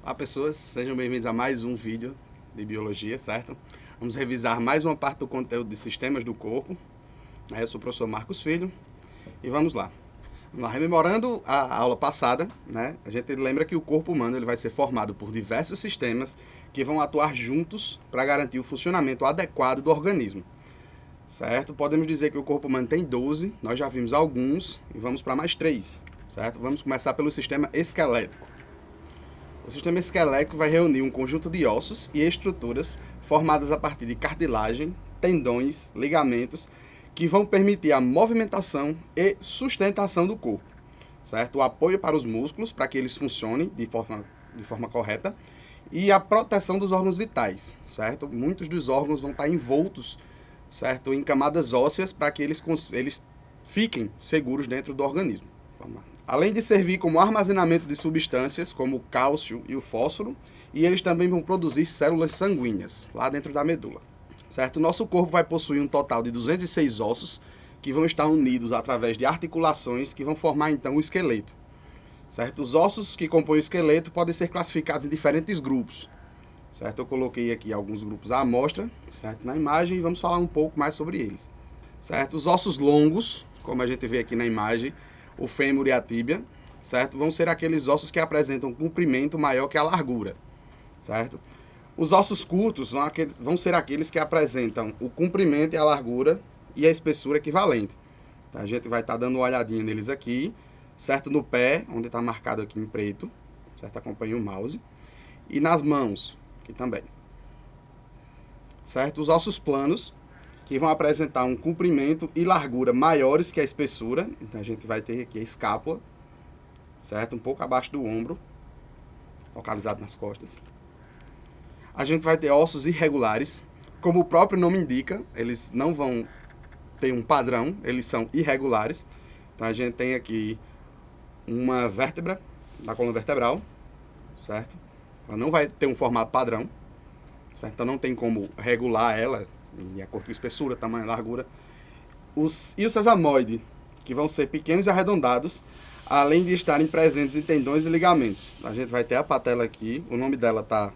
Olá pessoas, sejam bem-vindos a mais um vídeo de biologia, certo? Vamos revisar mais uma parte do conteúdo de sistemas do corpo. Eu sou o professor Marcos Filho e vamos lá. Rememorando a aula passada, a gente lembra que o corpo humano ele vai ser formado por diversos sistemas que vão atuar juntos para garantir o funcionamento adequado do organismo. Certo? Podemos dizer que o corpo humano tem 12, nós já vimos alguns e vamos para mais 3. Certo? Vamos começar pelo sistema esquelético. O sistema esquelético vai reunir um conjunto de ossos e estruturas formadas a partir de cartilagem, tendões, ligamentos, que vão permitir a movimentação e sustentação do corpo. Certo? O apoio para os músculos, para que eles funcionem de forma correta, e a proteção dos órgãos vitais. Certo? Muitos dos órgãos vão estar envoltos, certo, em camadas ósseas para que eles fiquem seguros dentro do organismo. Vamos lá. Além de servir como armazenamento de substâncias, como o cálcio e o fósforo, e eles também vão produzir células sanguíneas, lá dentro da medula. Certo? O nosso corpo vai possuir um total de 206 ossos, que vão estar unidos através de articulações, que vão formar, então, o esqueleto. Certo? Os ossos que compõem o esqueleto podem ser classificados em diferentes grupos. Certo? Eu coloquei aqui alguns grupos à amostra, certo, na imagem, e vamos falar um pouco mais sobre eles. Certo? Os ossos longos, como a gente vê aqui na imagem, o fêmur e a tíbia, certo? Vão ser aqueles ossos que apresentam um comprimento maior que a largura, certo? Os ossos curtos vão ser aqueles que apresentam o comprimento e a largura e a espessura equivalente. Então, a gente vai estar dando uma olhadinha neles aqui, certo? No pé, onde está marcado aqui em preto, certo? Acompanhe o mouse. E nas mãos, aqui também. Certo? Os ossos planos, que vão apresentar um comprimento e largura maiores que a espessura. Então, a gente vai ter aqui a escápula, certo? Um pouco abaixo do ombro, localizado nas costas. A gente vai ter ossos irregulares. Como o próprio nome indica, eles não vão ter um padrão, eles são irregulares. Então, a gente tem aqui uma vértebra da coluna vertebral, certo? Ela não vai ter um formato padrão, certo? Então, não tem como regular ela de acordo com espessura, tamanho, largura. E o sesamoide, que vão ser pequenos e arredondados, além de estarem presentes em tendões e ligamentos. A gente vai ter a patela aqui, o nome dela está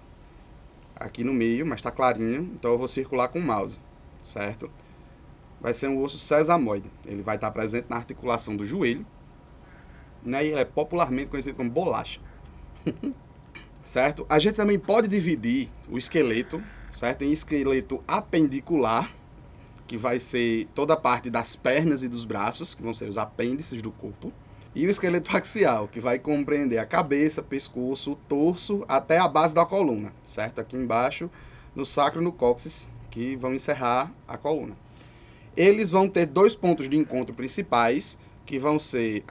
aqui no meio, mas está clarinho, então eu vou circular com o mouse, certo? Vai ser um osso sesamoide. Ele vai estar presente na articulação do joelho, e ele é popularmente conhecido como bolacha. Certo? A gente também pode dividir o esqueleto, certo? Em esqueleto apendicular, que vai ser toda a parte das pernas e dos braços, que vão ser os apêndices do corpo. E o esqueleto axial, que vai compreender a cabeça, pescoço, o torso, até a base da coluna, certo? Aqui embaixo, no sacro e no cóccix, que vão encerrar a coluna. Eles vão ter dois pontos de encontro principais, que vão ser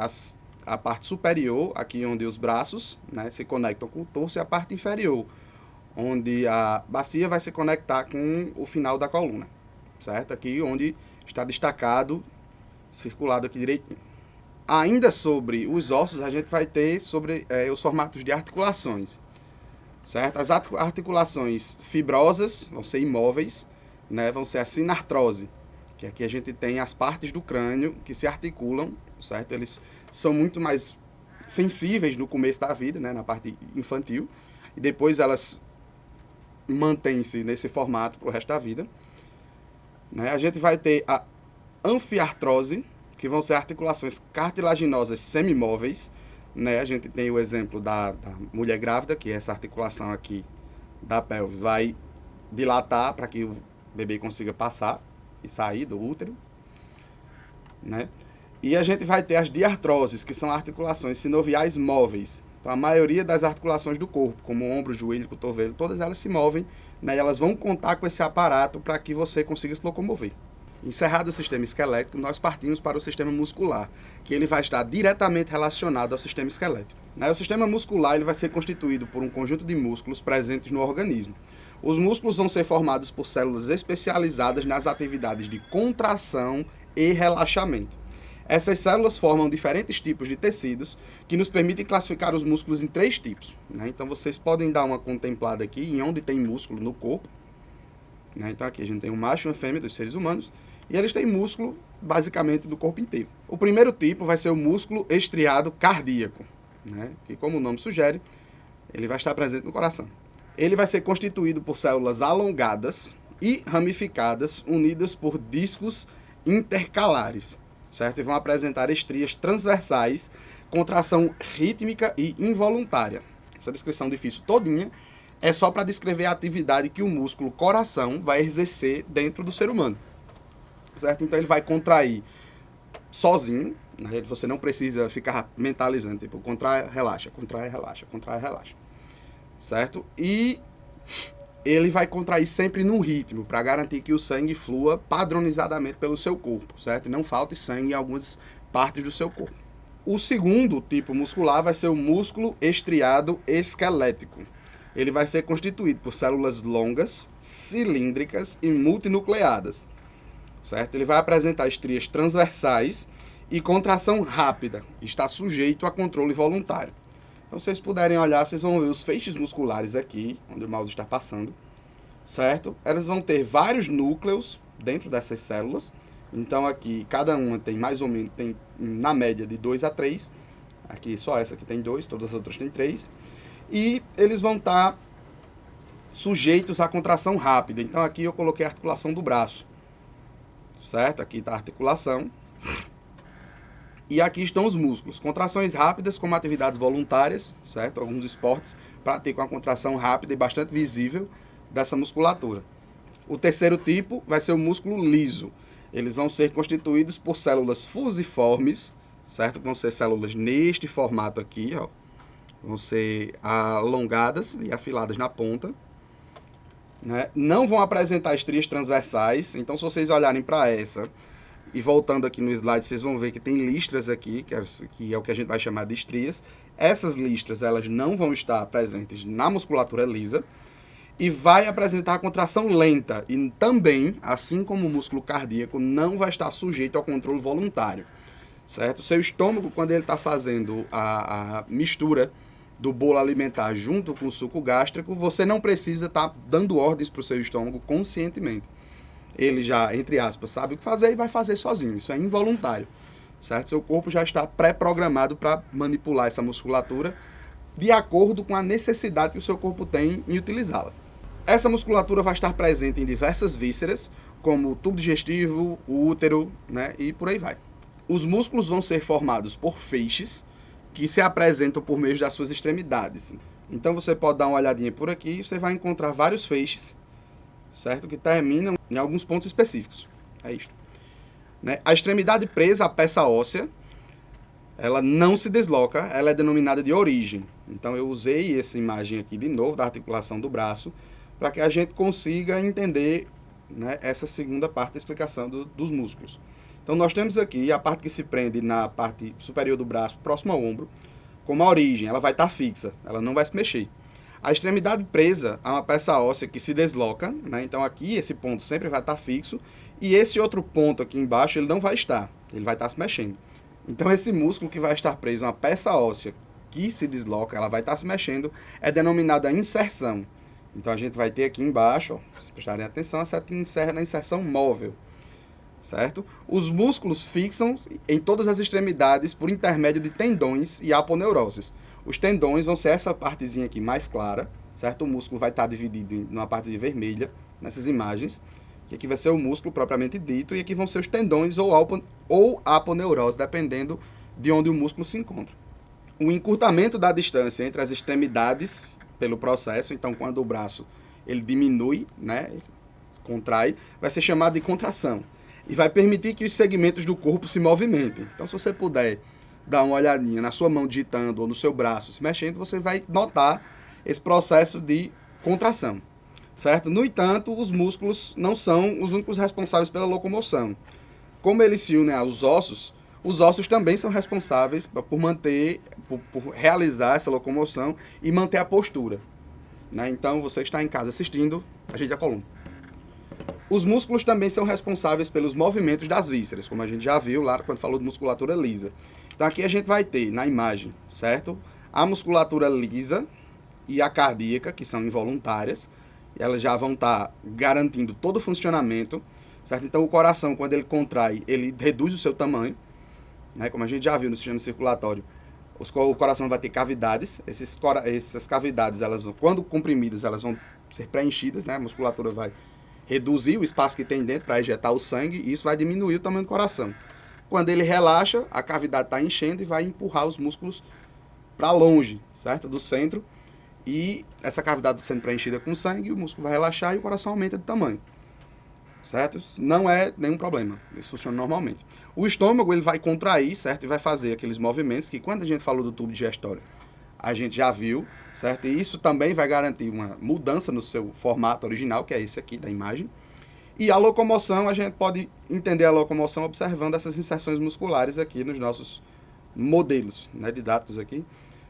a parte superior, aqui onde os braços se conectam com o torso, e a parte inferior, onde a bacia vai se conectar com o final da coluna, certo? Aqui onde está destacado, circulado aqui direitinho. Ainda sobre os ossos, a gente vai ter sobre os formatos de articulações, certo? As articulações fibrosas vão ser imóveis, vão ser a sinartrose, que aqui a gente tem as partes do crânio que se articulam, certo? Eles são muito mais sensíveis no começo da vida, na parte infantil, e depois elas mantém-se nesse formato para o resto da vida. A gente vai ter a anfiartrose, que vão ser articulações cartilaginosas semimóveis. A gente tem o exemplo da mulher grávida, que essa articulação aqui da pelvis vai dilatar para que o bebê consiga passar e sair do útero. E a gente vai ter as diartroses, que são articulações sinoviais móveis. Então, a maioria das articulações do corpo, como o ombro, joelho, cotovelo, todas elas se movem, e elas vão contar com esse aparato para que você consiga se locomover. Encerrado o sistema esquelético, nós partimos para o sistema muscular, que ele vai estar diretamente relacionado ao sistema esquelético. O sistema muscular ele vai ser constituído por um conjunto de músculos presentes no organismo. Os músculos vão ser formados por células especializadas nas atividades de contração e relaxamento. Essas células formam diferentes tipos de tecidos que nos permitem classificar os músculos em 3 tipos. Então, vocês podem dar uma contemplada aqui em onde tem músculo no corpo. Então, aqui a gente tem um macho e uma fêmea dos seres humanos. E eles têm músculo, basicamente, do corpo inteiro. O primeiro tipo vai ser o músculo estriado cardíaco, que, como o nome sugere, Ele vai estar presente no coração. Ele vai ser constituído por células alongadas e ramificadas, unidas por discos intercalares, certo? E vão apresentar estrias transversais, contração rítmica e involuntária. Essa descrição difícil todinha é só para descrever a atividade que o músculo coração vai exercer dentro do ser humano, certo? Então ele vai contrair sozinho, né? Você não precisa ficar mentalizando, tipo, contrai, relaxa, contrai, relaxa, contrai, relaxa, certo? E ele vai contrair sempre num ritmo, para garantir que o sangue flua padronizadamente pelo seu corpo, certo? E não falte sangue em algumas partes do seu corpo. O segundo tipo muscular vai ser o músculo estriado esquelético. Ele vai ser constituído por células longas, cilíndricas e multinucleadas, certo? Ele vai apresentar estrias transversais e contração rápida. Está sujeito a controle voluntário. Então, se vocês puderem olhar, vocês vão ver os feixes musculares aqui, onde o mouse está passando, certo? Elas vão ter vários núcleos dentro dessas células. Então, aqui, cada uma tem mais ou menos, tem na média de 2 a 3. Aqui, só essa aqui tem 2, todas as outras tem 3. E eles vão estar sujeitos à contração rápida. Então, aqui eu coloquei a articulação do braço, certo? Aqui está a articulação. E aqui estão os músculos. Contrações rápidas como atividades voluntárias, certo? Alguns esportes praticam a contração rápida e bastante visível dessa musculatura. O terceiro tipo vai ser o músculo liso. Eles vão ser constituídos por células fusiformes, certo? Vão ser células neste formato aqui, ó. Vão ser alongadas e afiladas na ponta, né? Não vão apresentar estrias transversais. Então, se vocês olharem para essa e voltando aqui no slide, vocês vão ver que tem listras aqui, que é o que a gente vai chamar de estrias. Essas listras, elas não vão estar presentes na musculatura lisa e vai apresentar a contração lenta. E também, assim como o músculo cardíaco, não vai estar sujeito ao controle voluntário, certo? O seu estômago, quando ele está fazendo a mistura do bolo alimentar junto com o suco gástrico, você não precisa estar dando ordens para o seu estômago conscientemente. Ele já, entre aspas, sabe o que fazer e vai fazer sozinho. Isso é involuntário, certo? Seu corpo já está pré-programado para manipular essa musculatura de acordo com a necessidade que o seu corpo tem em utilizá-la. Essa musculatura vai estar presente em diversas vísceras, como o tubo digestivo, o útero, né? E por aí vai. Os músculos vão ser formados por feixes que se apresentam por meio das suas extremidades. Então você pode dar uma olhadinha por aqui e você vai encontrar vários feixes, certo? Que terminam em alguns pontos específicos. É isto, né? A extremidade presa à peça óssea, ela não se desloca, ela é denominada de origem. Então eu usei essa imagem aqui de novo da articulação do braço para que a gente consiga entender, né, essa segunda parte da explicação dos músculos. Então nós temos aqui a parte que se prende na parte superior do braço, próximo ao ombro, como a origem. Ela vai estar fixa, ela não vai se mexer. A extremidade presa a uma peça óssea que se desloca, né? Então aqui esse ponto sempre vai estar fixo e esse outro ponto aqui embaixo ele não vai estar, ele vai estar se mexendo. Então esse músculo que vai estar preso a uma peça óssea que se desloca, ela vai estar se mexendo, é denominada inserção. Então a gente vai ter aqui embaixo, ó, se prestarem atenção, a setinha encerra na inserção móvel, certo? Os músculos fixam em todas as extremidades por intermédio de tendões e aponeuroses. Os tendões vão ser essa partezinha aqui mais clara, certo? O músculo vai estar dividido em uma parte vermelha, nessas imagens, que aqui vai ser o músculo propriamente dito, e aqui vão ser os tendões ou aponeurose, dependendo de onde o músculo se encontra. O encurtamento da distância entre as extremidades pelo processo, então quando o braço ele diminui, né, contrai, vai ser chamado de contração. E vai permitir que os segmentos do corpo se movimentem. Então, se você puder dar uma olhadinha na sua mão digitando ou no seu braço se mexendo, você vai notar esse processo de contração, certo? No entanto, os músculos não são os únicos responsáveis pela locomoção. Como eles se unem aos ossos, os ossos também são responsáveis por realizar essa locomoção e manter a postura, né? Então, você que está em casa assistindo, ajeite a coluna. Os músculos também são responsáveis pelos movimentos das vísceras, como a gente já viu lá quando falou de musculatura lisa. Então aqui a gente vai ter na imagem, certo? A musculatura lisa e a cardíaca, que são involuntárias, e elas já vão estar garantindo todo o funcionamento, certo? Então o coração, quando ele contrai, ele reduz o seu tamanho, né? Como a gente já viu no sistema circulatório, O coração vai ter cavidades. Essas cavidades, elas, quando comprimidas, elas vão ser preenchidas, né? A musculatura vai reduzir o espaço que tem dentro para ejetar o sangue e isso vai diminuir o tamanho do coração. Quando ele relaxa, a cavidade está enchendo e vai empurrar os músculos para longe, certo? Do centro. E essa cavidade sendo preenchida com sangue, o músculo vai relaxar e o coração aumenta de tamanho. Certo? Não é nenhum problema. Isso funciona normalmente. O estômago, ele vai contrair, certo? E vai fazer aqueles movimentos que quando a gente falou do tubo digestório, a gente já viu, certo? E isso também vai garantir uma mudança no seu formato original, que é esse aqui da imagem. E a locomoção, a gente pode entender a locomoção observando essas inserções musculares aqui nos nossos modelos, né, didáticos aqui.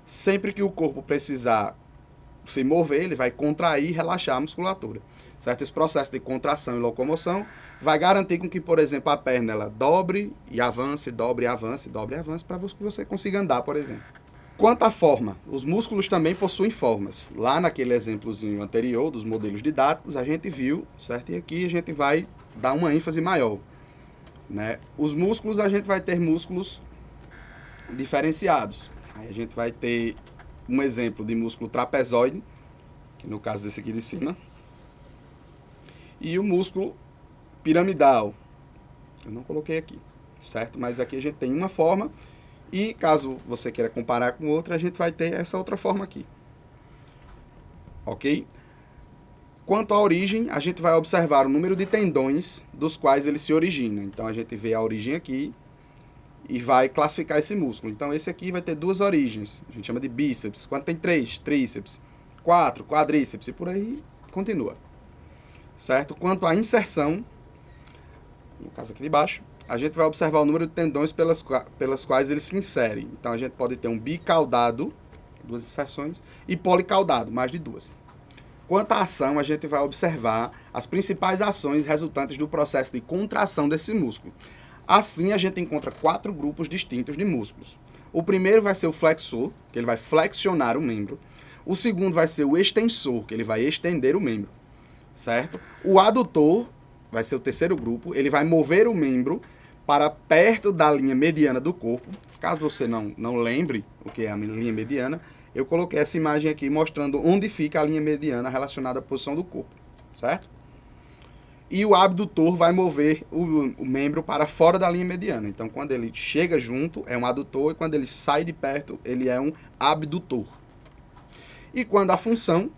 Sempre que o corpo precisar se mover, ele vai contrair e relaxar a musculatura. Certo? Esse processo de contração e locomoção vai garantir com que, por exemplo, a perna ela dobre e avance, dobre e avance, dobre e avance, para que você consiga andar, por exemplo. Quanto à forma, os músculos também possuem formas. Lá naquele exemplozinho anterior dos modelos didáticos, a gente viu, certo? E aqui a gente vai dar uma ênfase maior. Né? Os músculos, a gente vai ter músculos diferenciados. Aí a gente vai ter um exemplo de músculo trapezoide, que no caso desse aqui de cima, e o músculo piramidal. Eu não coloquei aqui, certo? Mas aqui a gente tem uma forma e caso você queira comparar com outra, a gente vai ter essa outra forma aqui. Ok? Quanto à origem, a gente vai observar o número de tendões dos quais ele se origina. Então a gente vê a origem aqui e vai classificar esse músculo. Então esse aqui vai ter duas origens. A gente chama de bíceps. Quando tem 3, tríceps. 4, quadríceps. E por aí continua. Certo? Quanto à inserção, no caso aqui de baixo, a gente vai observar o número de tendões pelas quais eles se inserem. Então a gente pode ter um bicaudado, 2 inserções, e policaudado, mais de 2. Quanto à ação, a gente vai observar as principais ações resultantes do processo de contração desse músculo. Assim, a gente encontra 4 grupos distintos de músculos. O primeiro vai ser o flexor, que ele vai flexionar o membro. O segundo vai ser o extensor, que ele vai estender o membro. Certo? O adutor vai ser o terceiro grupo, ele vai mover o membro para perto da linha mediana do corpo. Caso você não lembre o que é a linha mediana, eu coloquei essa imagem aqui mostrando onde fica a linha mediana relacionada à posição do corpo, certo? E o abdutor vai mover o membro para fora da linha mediana. Então, quando ele chega junto, é um adutor, e quando ele sai de perto, ele é um abdutor. E quanto à função,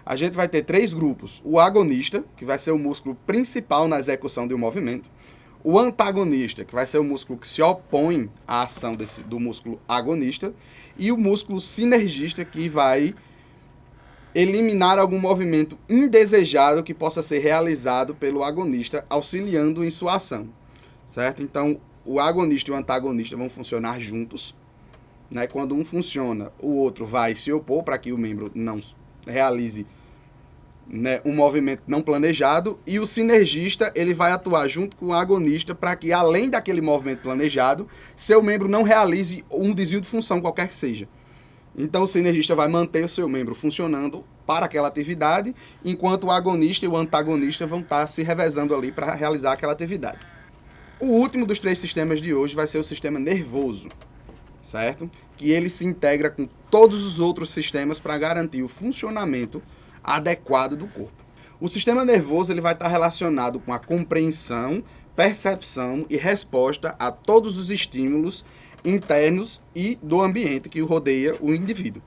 a gente vai ter 3 grupos. O agonista, que vai ser o músculo principal na execução de um movimento. O antagonista, que vai ser o músculo que se opõe à ação do músculo agonista. E o músculo sinergista, que vai eliminar algum movimento indesejado que possa ser realizado pelo agonista, auxiliando em sua ação. Certo? Então, o agonista e o antagonista vão funcionar juntos. Né? Quando um funciona, o outro vai se opor para que o membro não realize, né, um movimento não planejado, e o sinergista ele vai atuar junto com o agonista para que, além daquele movimento planejado, seu membro não realize um desvio de função qualquer que seja. Então o sinergista vai manter o seu membro funcionando para aquela atividade, enquanto o agonista e o antagonista vão estar se revezando ali para realizar aquela atividade. O último dos 3 sistemas de hoje vai ser o sistema nervoso, certo? Que ele se integra com todos os outros sistemas para garantir o funcionamento adequado do corpo. O sistema nervoso ele vai estar relacionado com a compreensão, percepção e resposta a todos os estímulos internos e do ambiente que rodeia o indivíduo.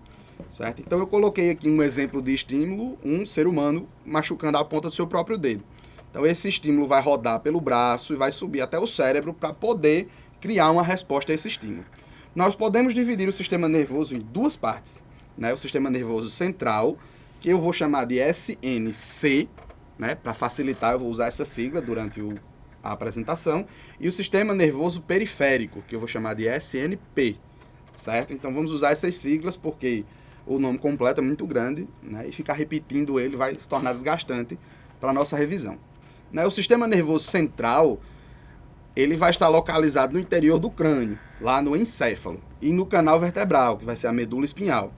Certo? Então eu coloquei aqui um exemplo de estímulo, um ser humano machucando a ponta do seu próprio dedo. Então esse estímulo vai rodar pelo braço e vai subir até o cérebro para poder criar uma resposta a esse estímulo. Nós podemos dividir o sistema nervoso em 2 partes. Né? O sistema nervoso central, que eu vou chamar de SNC, né? Para facilitar eu vou usar essa sigla durante a apresentação, e o sistema nervoso periférico, que eu vou chamar de SNP, certo? Então vamos usar essas siglas porque o nome completo é muito grande, né? E ficar repetindo ele vai se tornar desgastante para a nossa revisão. Né? O sistema nervoso central, ele vai estar localizado no interior do crânio, lá no encéfalo, e no canal vertebral, que vai ser a medula espinhal.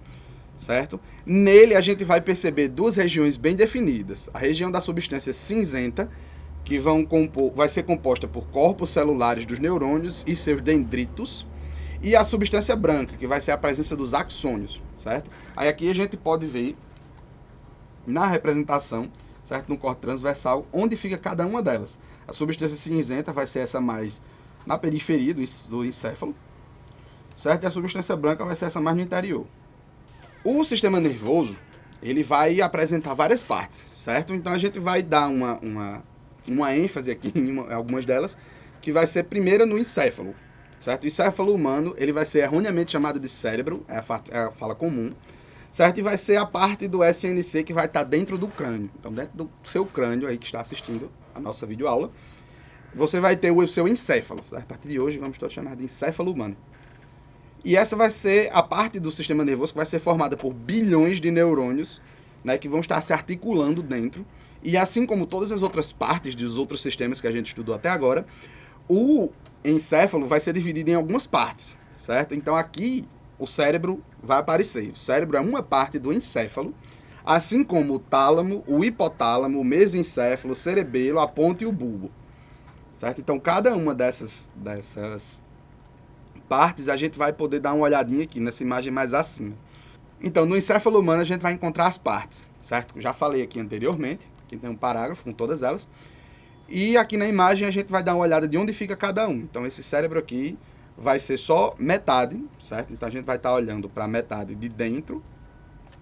Certo? Nele a gente vai perceber 2 regiões bem definidas. A região da substância cinzenta, que vai ser composta por corpos celulares dos neurônios e seus dendritos, e a substância branca, que vai ser a presença dos axônios, certo? Aí aqui a gente pode ver na representação, certo? No corte transversal, onde fica cada uma delas. A substância cinzenta vai ser essa mais na periferia do encéfalo, certo? E a substância branca vai ser essa mais no interior. O sistema nervoso, ele vai apresentar várias partes, certo? Então a gente vai dar uma ênfase aqui em algumas delas, que vai ser primeiro no encéfalo, certo? O encéfalo humano, ele vai ser erroneamente chamado de cérebro, é a fala comum, certo? E vai ser a parte do SNC que vai estar dentro do crânio. Então, dentro do seu crânio aí que está assistindo a nossa videoaula, você vai ter o seu encéfalo. A partir de hoje, vamos todos chamar de encéfalo humano. E essa vai ser a parte do sistema nervoso que vai ser formada por bilhões de neurônios, né, que vão estar se articulando dentro. E assim como todas as outras partes dos outros sistemas que a gente estudou até agora, o encéfalo vai ser dividido em algumas partes, certo? Então aqui o cérebro vai aparecer. O cérebro é uma parte do encéfalo, assim como o tálamo, o hipotálamo, o mesencéfalo, o cerebelo, a ponta e o bulbo, certo? Então cada uma dessas partes a gente vai poder dar uma olhadinha aqui nessa imagem mais acima. Então, no encéfalo humano a gente vai encontrar as partes, certo? Já falei aqui anteriormente, aqui tem um parágrafo com todas elas. E aqui na imagem a gente vai dar uma olhada de onde fica cada um. Então, esse cérebro aqui vai ser só metade, certo? Então, a gente vai estar olhando para a metade de dentro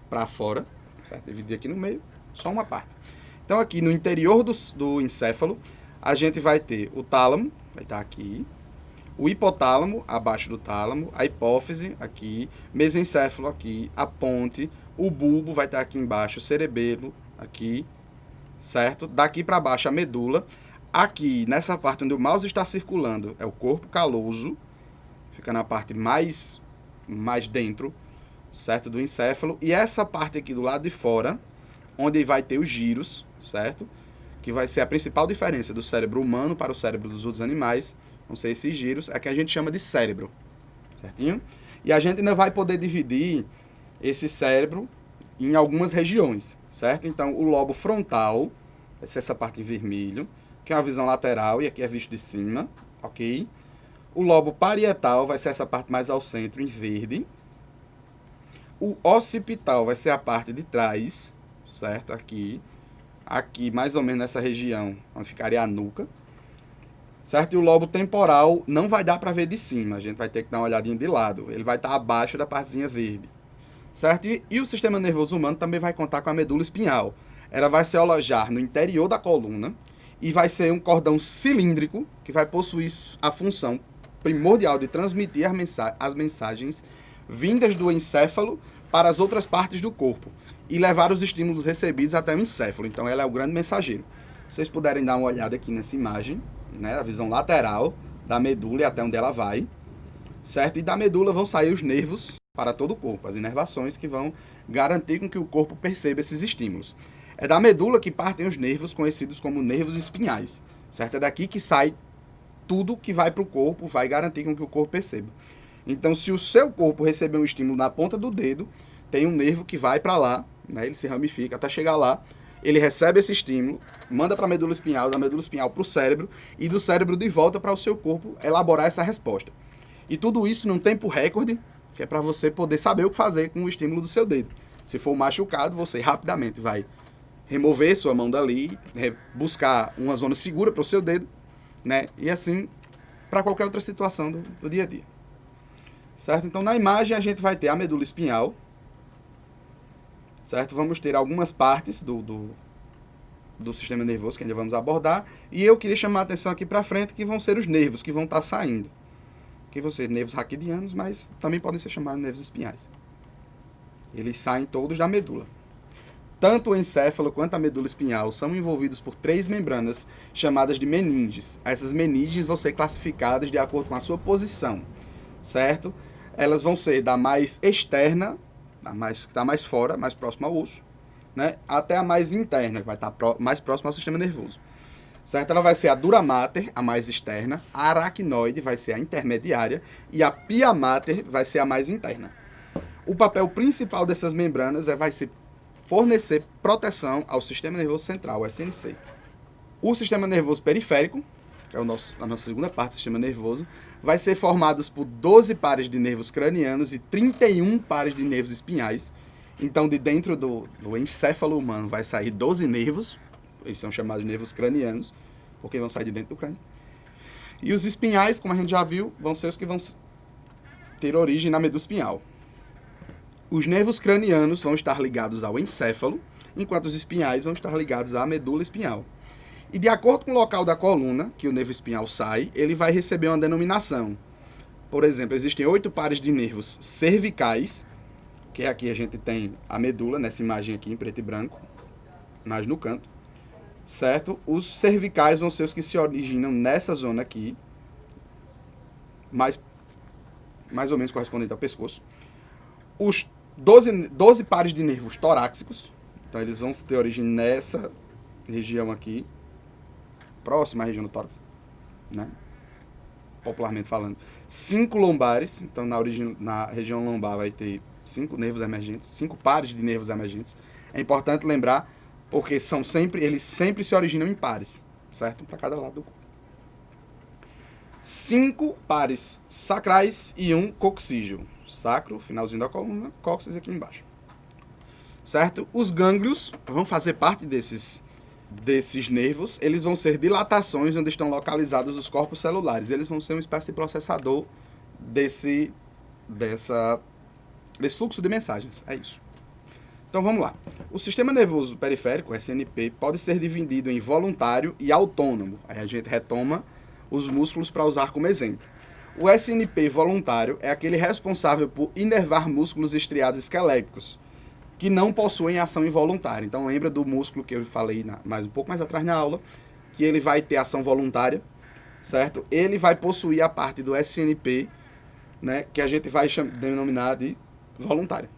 para fora, certo? Dividir aqui no meio, só uma parte. Então, aqui no interior do encéfalo, a gente vai ter o tálamo, vai estar aqui, o hipotálamo, abaixo do tálamo, a hipófise, aqui, mesencéfalo, aqui, a ponte, o bulbo vai estar aqui embaixo, o cerebelo, aqui, certo? Daqui para baixo a medula. Aqui, nessa parte onde o mouse está circulando, é o corpo caloso, fica na parte mais dentro, certo? Do encéfalo. E essa parte aqui do lado de fora, onde vai ter os giros, certo? Que vai ser a principal diferença do cérebro humano para o cérebro dos outros animais, vão ser esses giros, é que a gente chama de cérebro, certinho? E a gente ainda vai poder dividir esse cérebro em algumas regiões, certo? Então, o lobo frontal, vai ser essa parte em vermelho, que é uma visão lateral e aqui é visto de cima, ok? O lobo parietal vai ser essa parte mais ao centro, em verde. O occipital vai ser a parte de trás, certo? Aqui mais ou menos nessa região, onde ficaria a nuca. Certo? E o lobo temporal não vai dar para ver de cima, a gente vai ter que dar uma olhadinha de lado. Ele vai estar abaixo da partezinha verde. Certo? E o sistema nervoso humano também vai contar com a medula espinhal. Ela vai se alojar no interior da coluna e vai ser um cordão cilíndrico que vai possuir a função primordial de transmitir as mensagens vindas do encéfalo para as outras partes do corpo e levar os estímulos recebidos até o encéfalo. Então ela é o grande mensageiro. Se vocês puderem dar uma olhada aqui nessa imagem, né, a visão lateral da medula e até onde ela vai, certo? E da medula vão sair os nervos para todo o corpo, as inervações que vão garantir com que o corpo perceba esses estímulos. É da medula que partem os nervos conhecidos como nervos espinhais, certo? É daqui que sai tudo que vai para o corpo, vai garantir com que o corpo perceba. Então, se o seu corpo receber um estímulo na ponta do dedo, tem um nervo que vai para lá, né, ele se ramifica até chegar lá, ele recebe esse estímulo, manda para a medula espinhal, da medula espinhal para o cérebro e do cérebro de volta para o seu corpo elaborar essa resposta. E tudo isso num tempo recorde, que é para você poder saber o que fazer com o estímulo do seu dedo. Se for machucado, você rapidamente vai remover sua mão dali, buscar uma zona segura para o seu dedo, né? E assim, para qualquer outra situação do dia a dia. Certo? Então, na imagem, a gente vai ter a medula espinhal, certo? Vamos ter algumas partes do sistema nervoso que ainda vamos abordar. E eu queria chamar a atenção aqui para frente que vão ser os nervos que vão estar saindo. Que vão ser nervos raquidianos, mas também podem ser chamados nervos espinhais. Eles saem todos da medula. Tanto o encéfalo quanto a medula espinhal são envolvidos por 3 membranas chamadas de meninges. Essas meninges vão ser classificadas de acordo com a sua posição, certo? Elas vão ser da mais externa, que está mais fora, mais próxima ao osso, né, até a mais interna, que vai estar mais próxima ao sistema nervoso. Certo? Ela vai ser a dura mater, a mais externa, a aracnoide vai ser a intermediária e a pia mater vai ser a mais interna. O papel principal dessas membranas vai ser fornecer proteção ao sistema nervoso central, o SNC. O sistema nervoso periférico, que é a nossa segunda parte do sistema nervoso, vai ser formado por 12 pares de nervos cranianos e 31 pares de nervos espinhais. Então, de dentro do encéfalo humano vai sair 12 nervos, eles são chamados de nervos cranianos, porque vão sair de dentro do crânio. E os espinhais, como a gente já viu, vão ser os que vão ter origem na medula espinhal. Os nervos cranianos vão estar ligados ao encéfalo, enquanto os espinhais vão estar ligados à medula espinhal. E de acordo com o local da coluna, que o nervo espinhal sai, ele vai receber uma denominação. Por exemplo, existem 8 pares de nervos cervicais, que aqui a gente tem a medula, nessa imagem aqui em preto e branco, mais no canto, certo? Os cervicais vão ser os que se originam nessa zona aqui, mais ou menos correspondente ao pescoço. Os 12 pares de nervos torácicos, então eles vão ter origem nessa região aqui, próxima à região do tórax, né? Popularmente falando. 5 lombares, então na região lombar vai ter 5 nervos emergentes, 5 pares de nervos emergentes. É importante lembrar, porque eles sempre se originam em pares, certo? Para cada lado do corpo. 5 pares sacrais e 1 coxígeo. Sacro, finalzinho da coluna, cóccix aqui embaixo. Certo? Os gânglios vão fazer parte desses nervos, eles vão ser dilatações onde estão localizados os corpos celulares. Eles vão ser uma espécie de processador desse fluxo de mensagens. É isso. Então vamos lá. O sistema nervoso periférico, SNP, pode ser dividido em voluntário e autônomo. Aí a gente retoma os músculos para usar como exemplo. O SNP voluntário é aquele responsável por inervar músculos estriados esqueléticos, que não possuem ação involuntária. Então lembra do músculo que eu falei um pouco mais atrás na aula, que ele vai ter ação voluntária, certo? Ele vai possuir a parte do SNP, né, que a gente vai denominar de voluntária.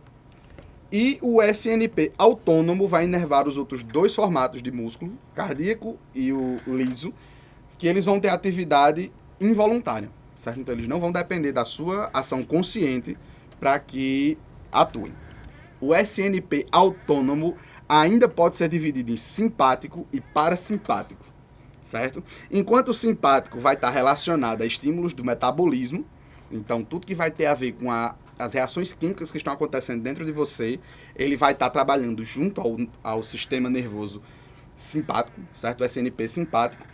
E o SNP autônomo vai inervar os outros 2 formatos de músculo, cardíaco e o liso, que eles vão ter atividade involuntária, certo? Então eles não vão depender da sua ação consciente para que atuem. O SNP autônomo ainda pode ser dividido em simpático e parasimpático, certo? Enquanto o simpático vai estar relacionado a estímulos do metabolismo, então tudo que vai ter a ver com as reações químicas que estão acontecendo dentro de você, ele vai estar trabalhando junto ao sistema nervoso simpático, certo? O SNP simpático.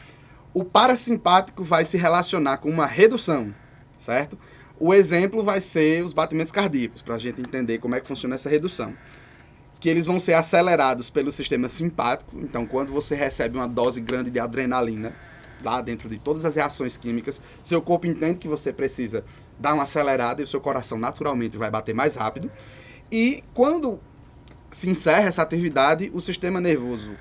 O parasimpático vai se relacionar com uma redução, certo? O exemplo vai ser os batimentos cardíacos, para a gente entender como é que funciona essa redução. Que eles vão ser acelerados pelo sistema simpático. Então, quando você recebe uma dose grande de adrenalina, lá dentro de todas as reações químicas, seu corpo entende que você precisa dar uma acelerada e o seu coração naturalmente vai bater mais rápido. E se encerra essa atividade, o sistema nervoso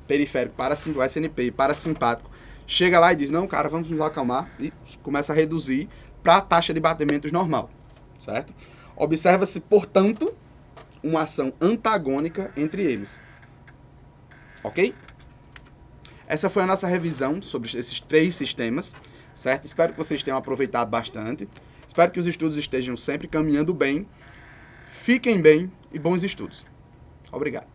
periférico, o SNP parasimpático, chega lá e diz, não, cara, vamos nos acalmar, e começa a reduzir para a taxa de batimentos normal, certo? Observa-se, portanto, uma ação antagônica entre eles. Ok? Essa foi a nossa revisão sobre esses 3 sistemas, certo? Espero que vocês tenham aproveitado bastante. Espero que os estudos estejam sempre caminhando bem. Fiquem bem e bons estudos. Obrigado.